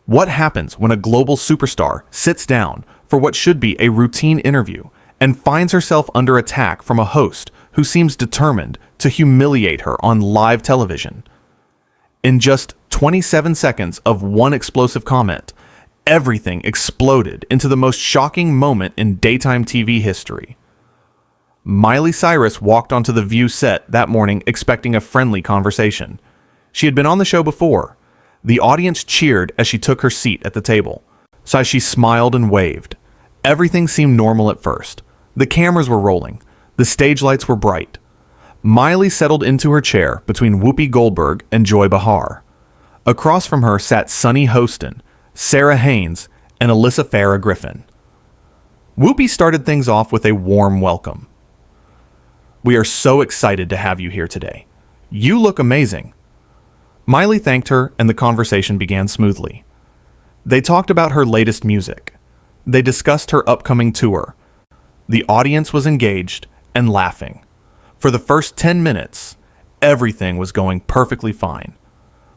What happens when a global superstar sits down for what should be a routine interview and finds herself under attack from a host who seems determined to humiliate her on live television? In just 27 seconds of one explosive comment, everything exploded into the most shocking moment in daytime TV history. Miley Cyrus walked onto the View set that morning expecting a friendly conversation. She had been on the show before. The audience cheered as she took her seat at the table, so she smiled and waved. Everything seemed normal at first. The cameras were rolling. The stage lights were bright. Miley settled into her chair between Whoopi Goldberg and Joy Behar. Across from her sat Sunny Hostin, Sarah Haynes, and Alyssa Farah Griffin. Whoopi started things off with a warm welcome. "We are so excited to have you here today. You look amazing." Miley thanked her, and the conversation began smoothly. They talked about her latest music. They discussed her upcoming tour. The audience was engaged and laughing. For the first 10 minutes, everything was going perfectly fine.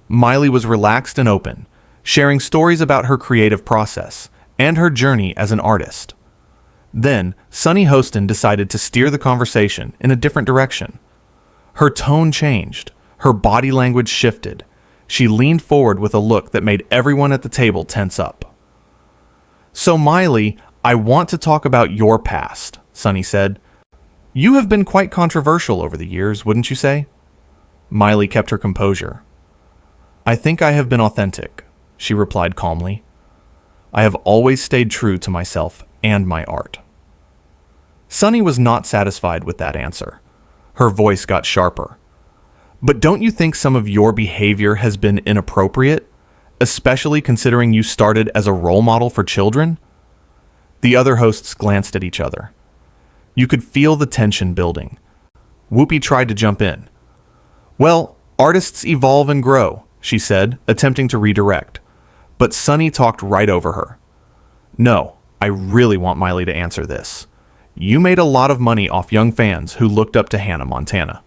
Miley was relaxed and open, sharing stories about her creative process and her journey as an artist. Then, Sunny Hostin decided to steer the conversation in a different direction. Her tone changed. Her body language shifted. She leaned forward with a look that made everyone at the table tense up. "So Miley, I want to talk about your past," Sunny said. "You have been quite controversial over the years, wouldn't you say?" Miley kept her composure. "I think I have been authentic," she replied calmly. "I have always stayed true to myself and my art." Sunny was not satisfied with that answer. Her voice got sharper. "But don't you think some of your behavior has been inappropriate, especially considering you started as a role model for children?" The other hosts glanced at each other. You could feel the tension building. Whoopi tried to jump in. "Well, artists evolve and grow," she said, attempting to redirect. But Sunny talked right over her. "No, I really want Miley to answer this. You made a lot of money off young fans who looked up to Hannah Montana.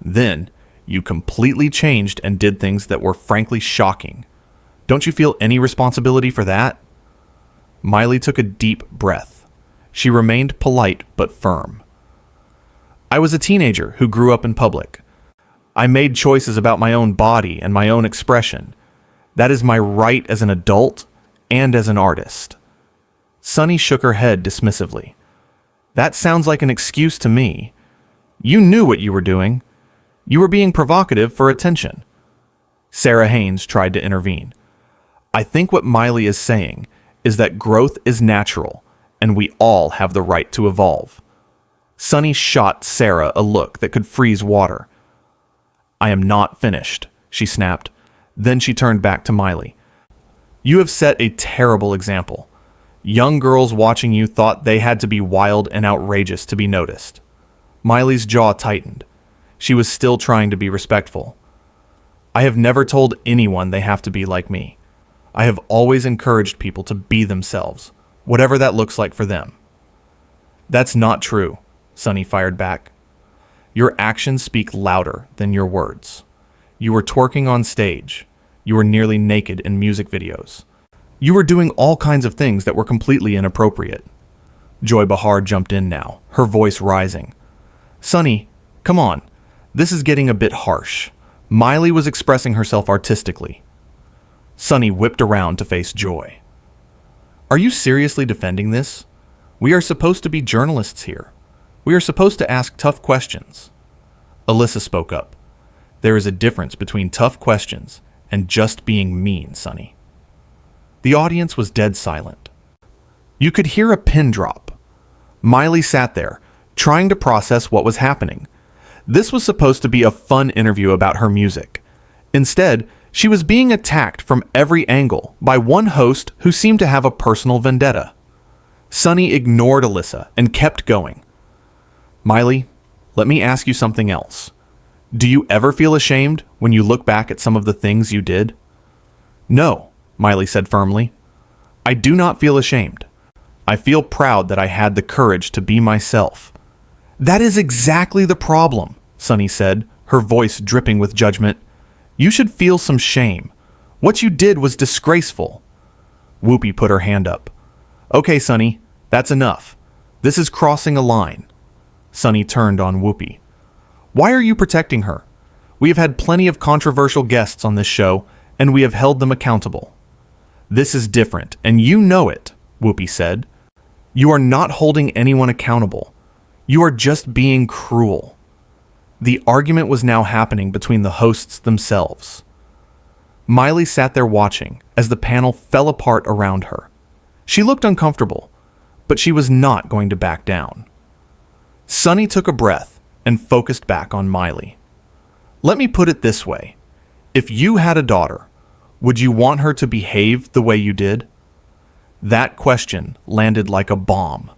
Then, you completely changed and did things that were frankly shocking. Don't you feel any responsibility for that?" Miley took a deep breath. She remained polite but firm. "I was a teenager who grew up in public. I made choices about my own body and my own expression. That is my right as an adult and as an artist." Sunny shook her head dismissively. "That sounds like an excuse to me. You knew what you were doing. You were being provocative for attention." Sarah Haynes tried to intervene. "I think what Miley is saying is that growth is natural, and we all have the right to evolve." Sunny shot Sarah a look that could freeze water. "I am not finished," she snapped. Then she turned back to Miley. "You have set a terrible example. Young girls watching you thought they had to be wild and outrageous to be noticed." Miley's jaw tightened. She was still trying to be respectful. "I have never told anyone they have to be like me. I have always encouraged people to be themselves, whatever that looks like for them." "That's not true," Sunny fired back. "Your actions speak louder than your words. You were twerking on stage. You were nearly naked in music videos. You were doing all kinds of things that were completely inappropriate." Joy Behar jumped in now, her voice rising. "Sunny, come on. This is getting a bit harsh. Miley was expressing herself artistically." Sunny whipped around to face Joy. "Are you seriously defending this? We are supposed to be journalists here. We are supposed to ask tough questions." Alyssa spoke up. "There is a difference between tough questions and just being mean, Sunny." The audience was dead silent. You could hear a pin drop. Miley sat there, trying to process what was happening. This was supposed to be a fun interview about her music. Instead, she was being attacked from every angle by one host who seemed to have a personal vendetta. Sunny ignored Alyssa and kept going. "Miley, let me ask you something else. Do you ever feel ashamed when you look back at some of the things you did?" "No," Miley said firmly. "I do not feel ashamed. I feel proud that I had the courage to be myself." "That is exactly the problem," Sunny said, her voice dripping with judgment. "You should feel some shame. What you did was disgraceful. Whoopi put her hand up. Okay, Sunny, that's enough. This is crossing a line. Sunny turned on Whoopi. Why are you protecting her? We have had plenty of controversial guests on this show, and we have held them accountable. This is different, and you know it, Whoopi said. You are not holding anyone accountable. You are just being cruel. The argument was now happening between the hosts themselves. Miley sat there watching as the panel fell apart around her. She looked uncomfortable, but she was not going to back down. Sunny took a breath and focused back on Miley. Let me put it this way. If you had a daughter, would you want her to behave the way you did? That question landed like a bomb.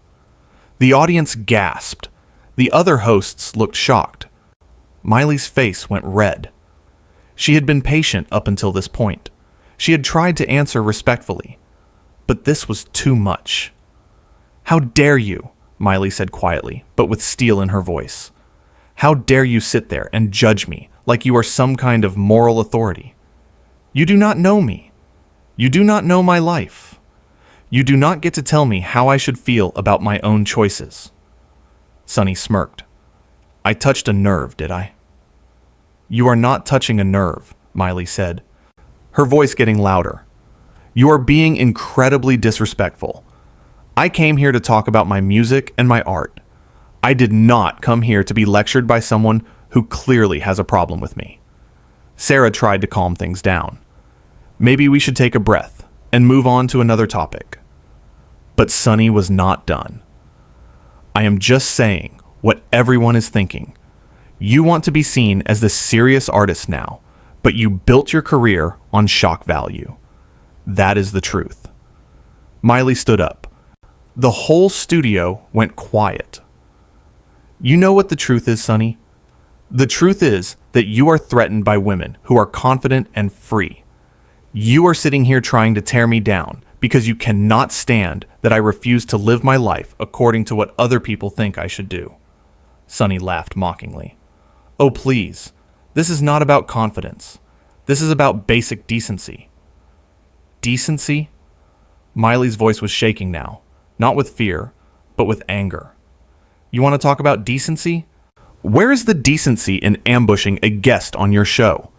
The audience gasped. The other hosts looked shocked. Miley's face went red. She had been patient up until this point. She had tried to answer respectfully. But this was too much. How dare you, Miley said quietly, but with steel in her voice. How dare you sit there and judge me like you are some kind of moral authority? You do not know me. You do not know my life. You do not get to tell me how I should feel about my own choices. Sunny smirked. I touched a nerve, did I? You are not touching a nerve, Miley said, her voice getting louder. You are being incredibly disrespectful. I came here to talk about my music and my art. I did not come here to be lectured by someone who clearly has a problem with me. Sarah tried to calm things down. Maybe we should take a breath and move on to another topic. But Sunny was not done. I am just saying what everyone is thinking. You want to be seen as the serious artist now, but you built your career on shock value. That is the truth. Miley stood up. The whole studio went quiet. You know what the truth is, Sunny? The truth is that you are threatened by women who are confident and free. You are sitting here trying to tear me down because you cannot stand that I refuse to live my life according to what other people think I should do. Sunny laughed mockingly. Oh, please. This is not about confidence. This is about basic decency. Decency? Miley's voice was shaking now, not with fear, but with anger. You want to talk about decency? Where is the decency in ambushing a guest on your show?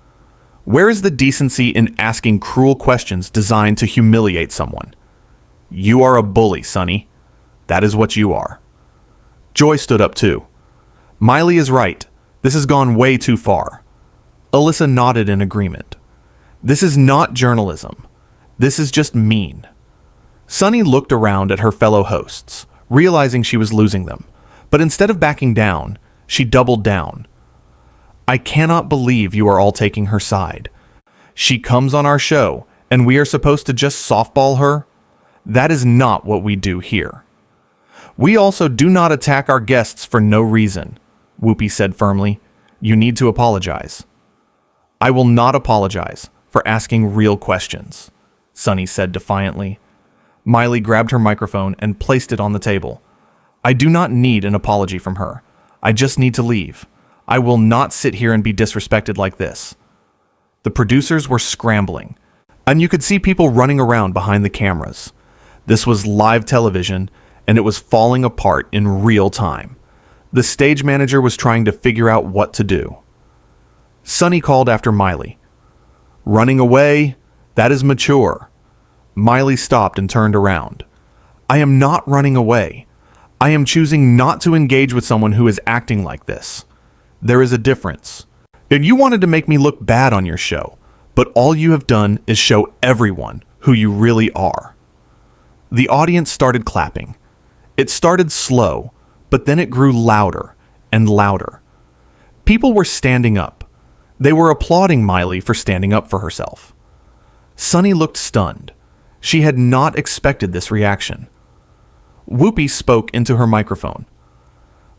Where is the decency in asking cruel questions designed to humiliate someone? You are a bully, Sunny. That is what you are. Joy stood up too. Miley is right. This has gone way too far. Alyssa nodded in agreement. This is not journalism. This is just mean. Sunny looked around at her fellow hosts, realizing she was losing them. But instead of backing down, she doubled down. I cannot believe you are all taking her side. She comes on our show, and we are supposed to just softball her? That is not what we do here. We also do not attack our guests for no reason, Whoopi said firmly. You need to apologize. I will not apologize for asking real questions, Sunny said defiantly. Miley grabbed her microphone and placed it on the table. I do not need an apology from her. I just need to leave. I will not sit here and be disrespected like this. The producers were scrambling, and you could see people running around behind the cameras. This was live television, and it was falling apart in real time. The stage manager was trying to figure out what to do. Sunny called after Miley. Running away? That is mature. Miley stopped and turned around. I am not running away. I am choosing not to engage with someone who is acting like this. There is a difference. And you wanted to make me look bad on your show, but all you have done is show everyone who you really are. The audience started clapping. It started slow, but then it grew louder and louder. People were standing up. They were applauding Miley for standing up for herself. Sunny looked stunned. She had not expected this reaction. Whoopi spoke into her microphone.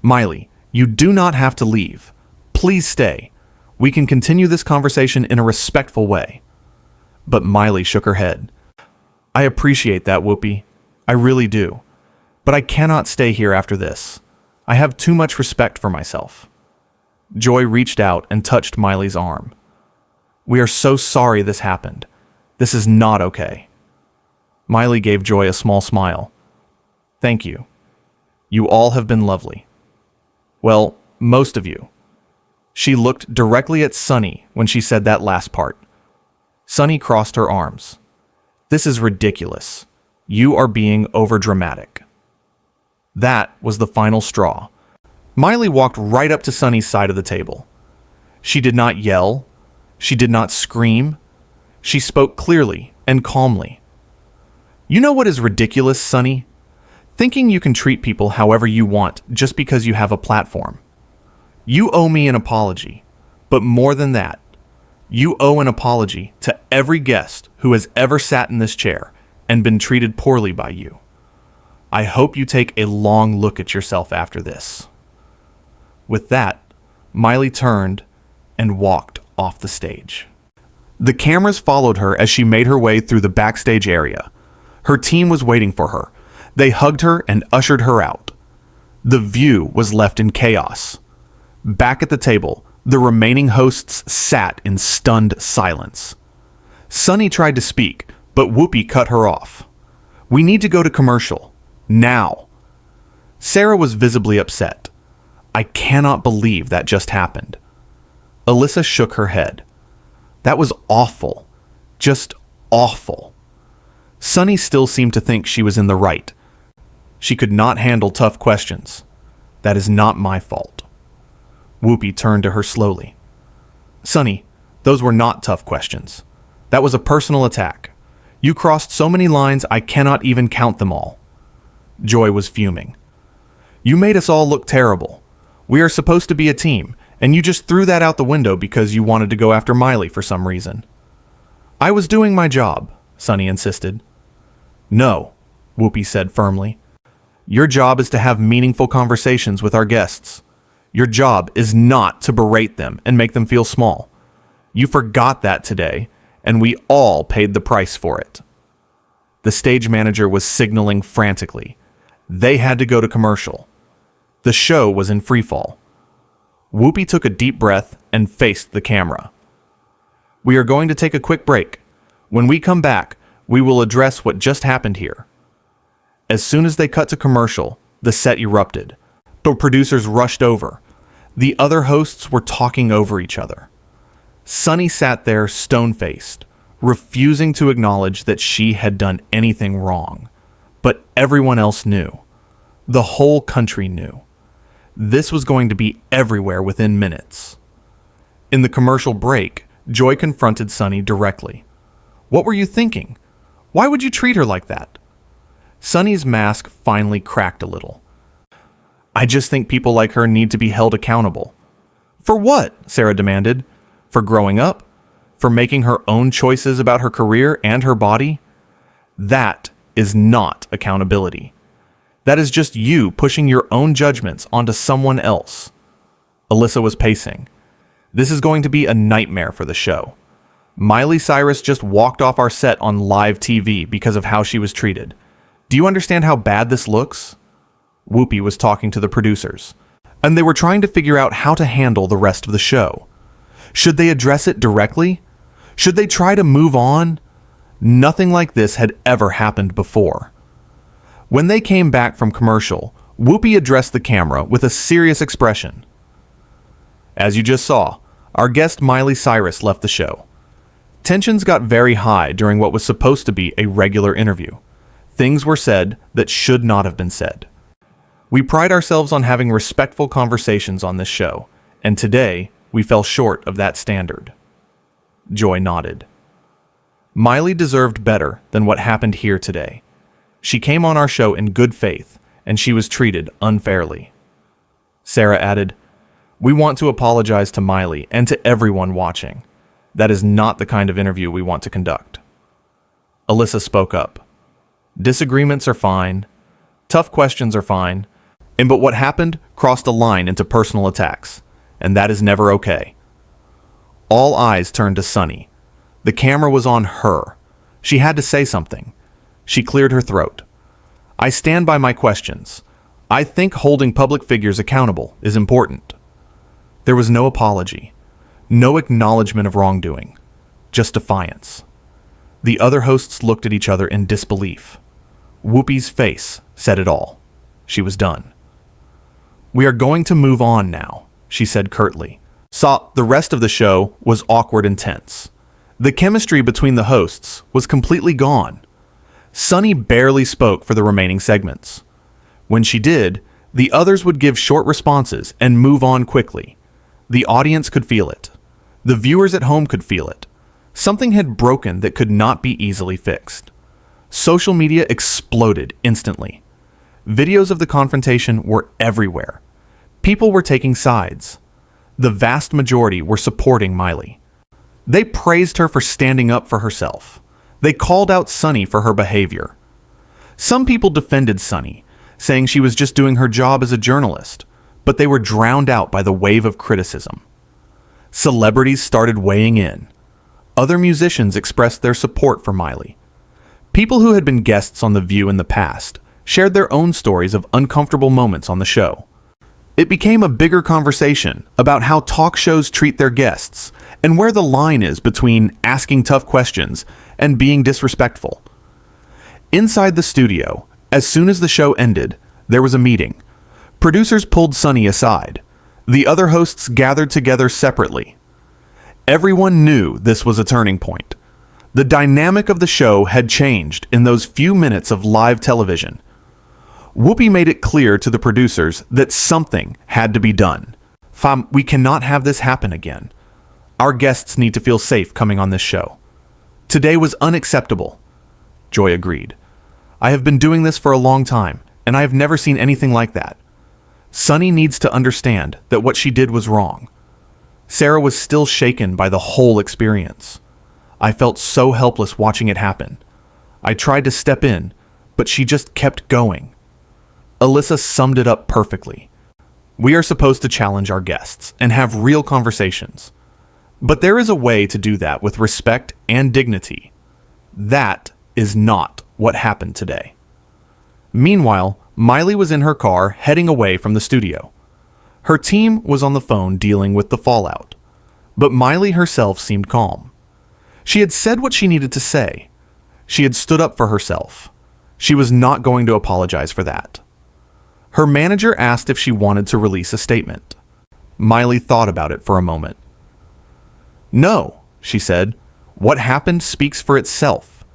Miley, you do not have to leave. Please stay. We can continue this conversation in a respectful way. But Miley shook her head. I appreciate that, Whoopi. I really do. But I cannot stay here after this. I have too much respect for myself. Joy reached out and touched Miley's arm. We are so sorry this happened. This is not okay. Miley gave Joy a small smile. Thank you. You all have been lovely. Well, most of you. She looked directly at Sunny when she said that last part. Sunny crossed her arms. This is ridiculous. You are being overdramatic. That was the final straw. Miley walked right up to Sunny's side of the table. She did not yell. She did not scream. She spoke clearly and calmly. You know what is ridiculous, Sunny? Thinking you can treat people however you want just because you have a platform. You owe me an apology, but more than that, you owe an apology to every guest who has ever sat in this chair and been treated poorly by you. I hope you take a long look at yourself after this. With that, Miley turned and walked off the stage. The cameras followed her as she made her way through the backstage area. Her team was waiting for her. They hugged her and ushered her out. The view was left in chaos. Back at the table, the remaining hosts sat in stunned silence. Sunny tried to speak, but Whoopi cut her off. We need to go to commercial. Now. Sarah was visibly upset. I cannot believe that just happened. Alyssa shook her head. That was awful. Just awful. Sunny still seemed to think she was in the right. She could not handle tough questions. That is not my fault. Whoopi turned to her slowly. Sunny, those were not tough questions. That was a personal attack. You crossed so many lines I cannot even count them all. Joy was fuming. You made us all look terrible. We are supposed to be a team, and you just threw that out the window because you wanted to go after Miley for some reason. I was doing my job, Sunny insisted. No, Whoopi said firmly. Your job is to have meaningful conversations with our guests. Your job is not to berate them and make them feel small. You forgot that today, and we all paid the price for it. The stage manager was signaling frantically. They had to go to commercial. The show was in freefall. Whoopi took a deep breath and faced the camera. We are going to take a quick break. When we come back, we will address what just happened here. As soon as they cut to commercial, the set erupted. The producers rushed over. The other hosts were talking over each other. Sunny sat there stone-faced, refusing to acknowledge that she had done anything wrong. But everyone else knew. The whole country knew. This was going to be everywhere within minutes. In the commercial break, Joy confronted Sunny directly. What were you thinking? Why would you treat her like that? Sunny's mask finally cracked a little. I just think people like her need to be held accountable. For what? Sarah demanded. For growing up? For making her own choices about her career and her body? That is not accountability. That is just you pushing your own judgments onto someone else. Alyssa was pacing. This is going to be a nightmare for the show. Miley Cyrus just walked off our set on live TV because of how she was treated. Do you understand how bad this looks? Whoopi was talking to the producers, and they were trying to figure out how to handle the rest of the show. Should they address it directly? Should they try to move on? Nothing like this had ever happened before. When they came back from commercial, Whoopi addressed the camera with a serious expression. As you just saw, our guest Miley Cyrus left the show. Tensions got very high during what was supposed to be a regular interview. Things were said that should not have been said. We pride ourselves on having respectful conversations on this show, and today we fell short of that standard. Joy nodded. Miley deserved better than what happened here today. She came on our show in good faith, and she was treated unfairly. Sarah added, We want to apologize to Miley and to everyone watching. That is not the kind of interview we want to conduct. Alyssa spoke up. Disagreements are fine. Tough questions are fine. But what happened crossed a line into personal attacks, and that is never okay. All eyes turned to Sunny. The camera was on her. She had to say something. She cleared her throat. I stand by my questions. I think holding public figures accountable is important. There was no apology, no acknowledgement of wrongdoing, just defiance. The other hosts looked at each other in disbelief. Whoopi's face said it all. She was done. "We are going to move on now," she said curtly. The rest of the show was awkward and tense. The chemistry between the hosts was completely gone. Sunny barely spoke for the remaining segments. When she did, the others would give short responses and move on quickly. The audience could feel it. The viewers at home could feel it. Something had broken that could not be easily fixed. Social media exploded instantly. Videos of the confrontation were everywhere. People were taking sides. The vast majority were supporting Miley. They praised her for standing up for herself. They called out Sunny for her behavior. Some people defended Sunny, saying she was just doing her job as a journalist, but they were drowned out by the wave of criticism. Celebrities started weighing in. Other musicians expressed their support for Miley. People who had been guests on The View in the past shared their own stories of uncomfortable moments on the show. It became a bigger conversation about how talk shows treat their guests and where the line is between asking tough questions and being disrespectful. Inside the studio, as soon as the show ended, there was a meeting. Producers pulled Sunny aside. The other hosts gathered together separately. Everyone knew this was a turning point. The dynamic of the show had changed in those few minutes of live television. Whoopi made it clear to the producers that something had to be done. "Fam, we cannot have this happen again. Our guests need to feel safe coming on this show. Today was unacceptable." Joy agreed. "I have been doing this for a long time, and I have never seen anything like that. Sunny needs to understand that what she did was wrong." Sarah was still shaken by the whole experience. "I felt so helpless watching it happen. I tried to step in, but she just kept going." Alyssa summed it up perfectly. "We are supposed to challenge our guests and have real conversations. But there is a way to do that with respect and dignity. That is not what happened today." Meanwhile, Miley was in her car heading away from the studio. Her team was on the phone dealing with the fallout. But Miley herself seemed calm. She had said what she needed to say. She had stood up for herself. She was not going to apologize for that. Her manager asked if she wanted to release a statement. Miley thought about it for a moment. "No," she said. "What happened speaks for itself.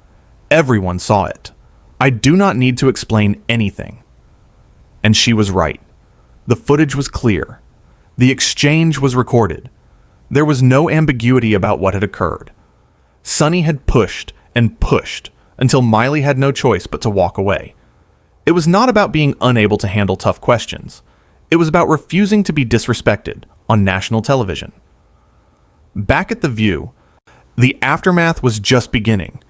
Everyone saw it. I do not need to explain anything." And she was right. The footage was clear. The exchange was recorded. There was no ambiguity about what had occurred. Sunny had pushed and pushed until Miley had no choice but to walk away. It was not about being unable to handle tough questions. It was about refusing to be disrespected on national television. Back at The View, the aftermath was just beginning.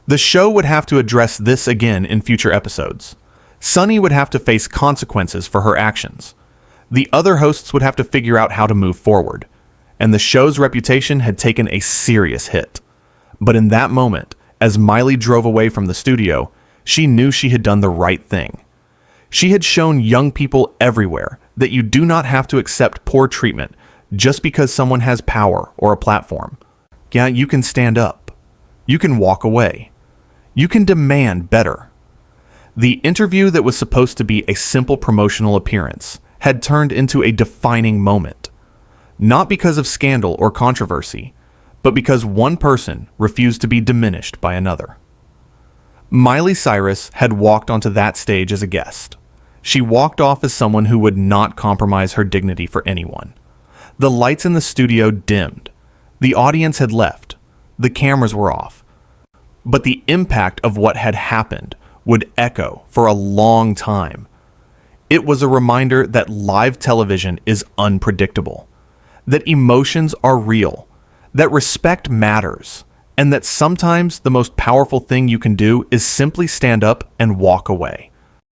The show would have to address this again in future episodes. Sunny would have to face consequences for her actions. The other hosts would have to figure out how to move forward. And the show's reputation had taken a serious hit. But in that moment, as Miley drove away from the studio, she knew she had done the right thing. She had shown young people everywhere that you do not have to accept poor treatment just because someone has power or a platform. Yeah, you can stand up. You can walk away. You can demand better. The interview that was supposed to be a simple promotional appearance had turned into a defining moment. Not because of scandal or controversy, but because one person refused to be diminished by another. Miley Cyrus had walked onto that stage as a guest. She walked off as someone who would not compromise her dignity for anyone. The lights in the studio dimmed. The audience had left. The cameras were off. But the impact of what had happened would echo for a long time. It was a reminder that live television is unpredictable, that emotions are real, that respect matters, and that sometimes the most powerful thing you can do is simply stand up and walk away.